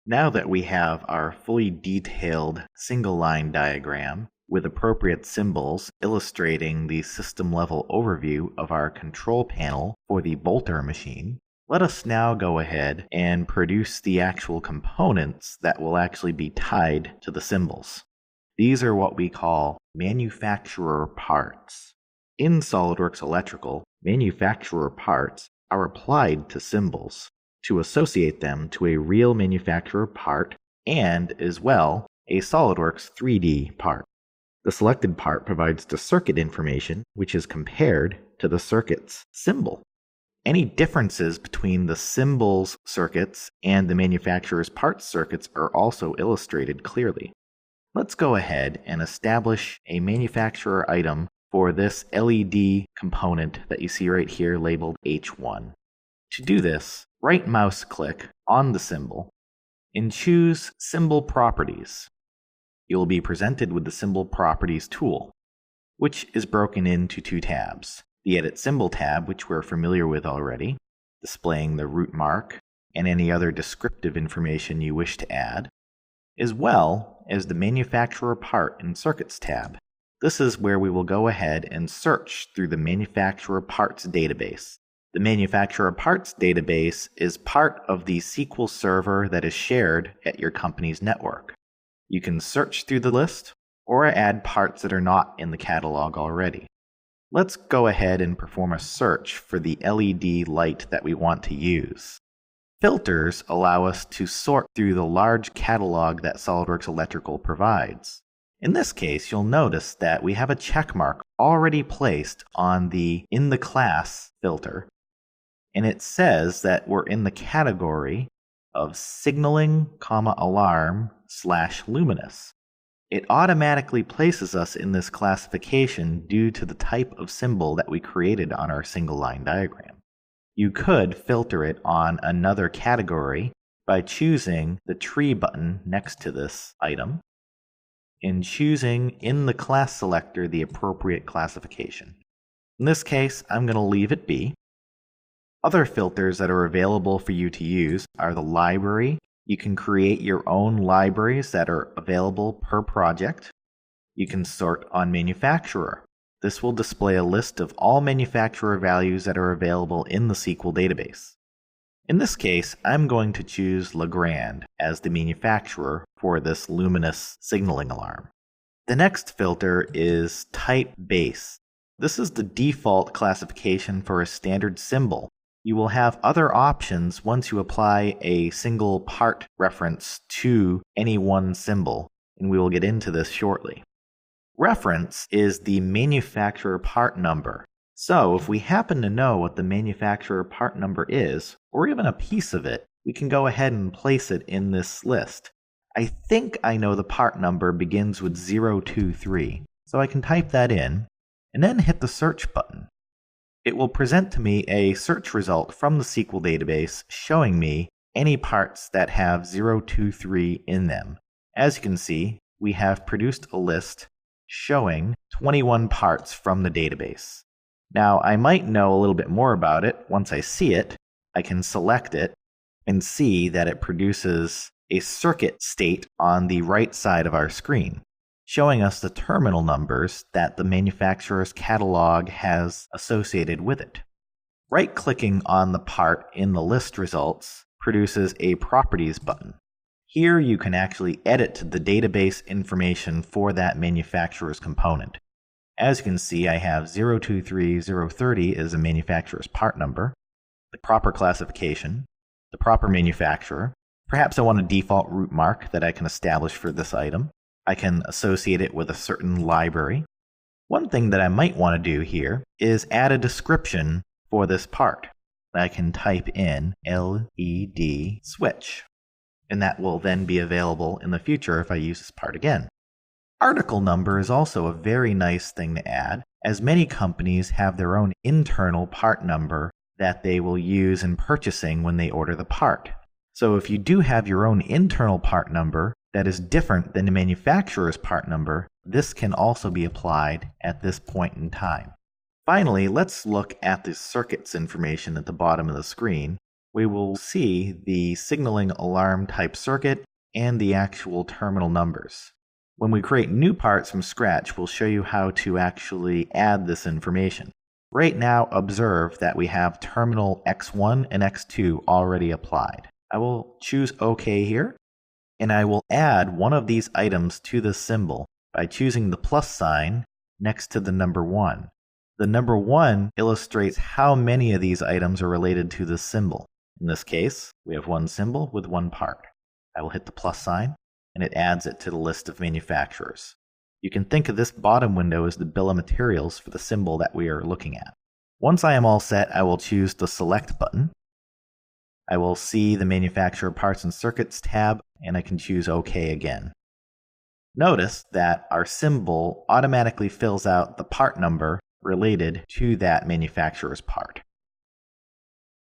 Now that we have our fully detailed single line diagram with appropriate symbols illustrating the system level overview of our control panel for the Bolter machine, let us now go ahead and produce the actual components that will actually be tied to the symbols. These are what we call manufacturer parts. In SOLIDWORKS Electrical, manufacturer parts are applied to symbols to associate them to a real manufacturer part and, as well, a SOLIDWORKS 3D part. The selected part provides the circuit information, which is compared to the circuit's symbol. Any differences between the symbol's circuits and the manufacturer's parts circuits are also illustrated clearly. Let's go ahead and establish a manufacturer item for this LED component that you see right here labeled H1. To do this, right mouse click on the symbol and choose Symbol Properties. You will be presented with the Symbol Properties tool, which is broken into two tabs. The Edit Symbol tab, which we're familiar with already, displaying the root mark and any other descriptive information you wish to add, as well as the Manufacturer Part and Circuits tab. This is where we will go ahead and search through the Manufacturer Parts database. The Manufacturer Parts database is part of the SQL server that is shared at your company's network. You can search through the list or add parts that are not in the catalog already. Let's go ahead and perform a search for the LED light that we want to use. Filters allow us to sort through the large catalog that SOLIDWORKS Electrical provides. In this case, you'll notice that we have a check mark already placed on the In the Class filter, and it says that we're in the category of signaling, alarm/luminous. It automatically places us in this classification due to the type of symbol that we created on our single line diagram. You could filter it on another category by choosing the tree button next to this item and choosing in the class selector the appropriate classification. In this case, I'm going to leave it be. Other filters that are available for you to use are the library. You can create your own libraries that are available per project. You can sort on manufacturer. This will display a list of all manufacturer values that are available in the SQL database. In this case, I'm going to choose Legrand as the manufacturer for this luminous signaling alarm. The next filter is type base. This is the default classification for a standard symbol. You will have other options once you apply a single part reference to any one symbol, and we will get into this shortly. Reference is the manufacturer part number. So if we happen to know what the manufacturer part number is, or even a piece of it, we can go ahead and place it in this list. I think I know the part number begins with 023, so I can type that in, and then hit the search button. It will present to me a search result from the SQL database showing me any parts that have 023 in them. As you can see, we have produced a list showing 21 parts from the database. Now, I might know a little bit more about it. Once I see it, I can select it and see that it produces a circuit state on the right side of our screen, showing us the terminal numbers that the manufacturer's catalog has associated with it. Right-clicking on the part in the list results produces a Properties button. Here you can actually edit the database information for that manufacturer's component. As you can see, I have 023030 as a manufacturer's part number, the proper classification, the proper manufacturer. Perhaps I want a default root mark that I can establish for this item. I can associate it with a certain library. One thing that I might want to do here is add a description for this part. I can type in LED switch, and that will then be available in the future if I use this part again. Article number is also a very nice thing to add, as many companies have their own internal part number that they will use in purchasing when they order the part. So if you do have your own internal part number that is different than the manufacturer's part number, this can also be applied at this point in time. Finally, let's look at the circuits information at the bottom of the screen we will see the signaling alarm type circuit and the actual terminal numbers. When we create new parts from scratch, we'll show you how to actually add this information. Right now, observe that we have terminal X1 and X2 already applied. I will choose OK here, and I will add one of these items to the symbol by choosing the plus sign next to the number 1. The number 1 illustrates how many of these items are related to this symbol. In this case, we have one symbol with one part. I will hit the plus sign, and it adds it to the list of manufacturers. You can think of this bottom window as the bill of materials for the symbol that we are looking at. Once I am all set, I will choose the Select button. I will see the Manufacturer Parts and Circuits tab, and I can choose OK again. Notice that our symbol automatically fills out the part number related to that manufacturer's part.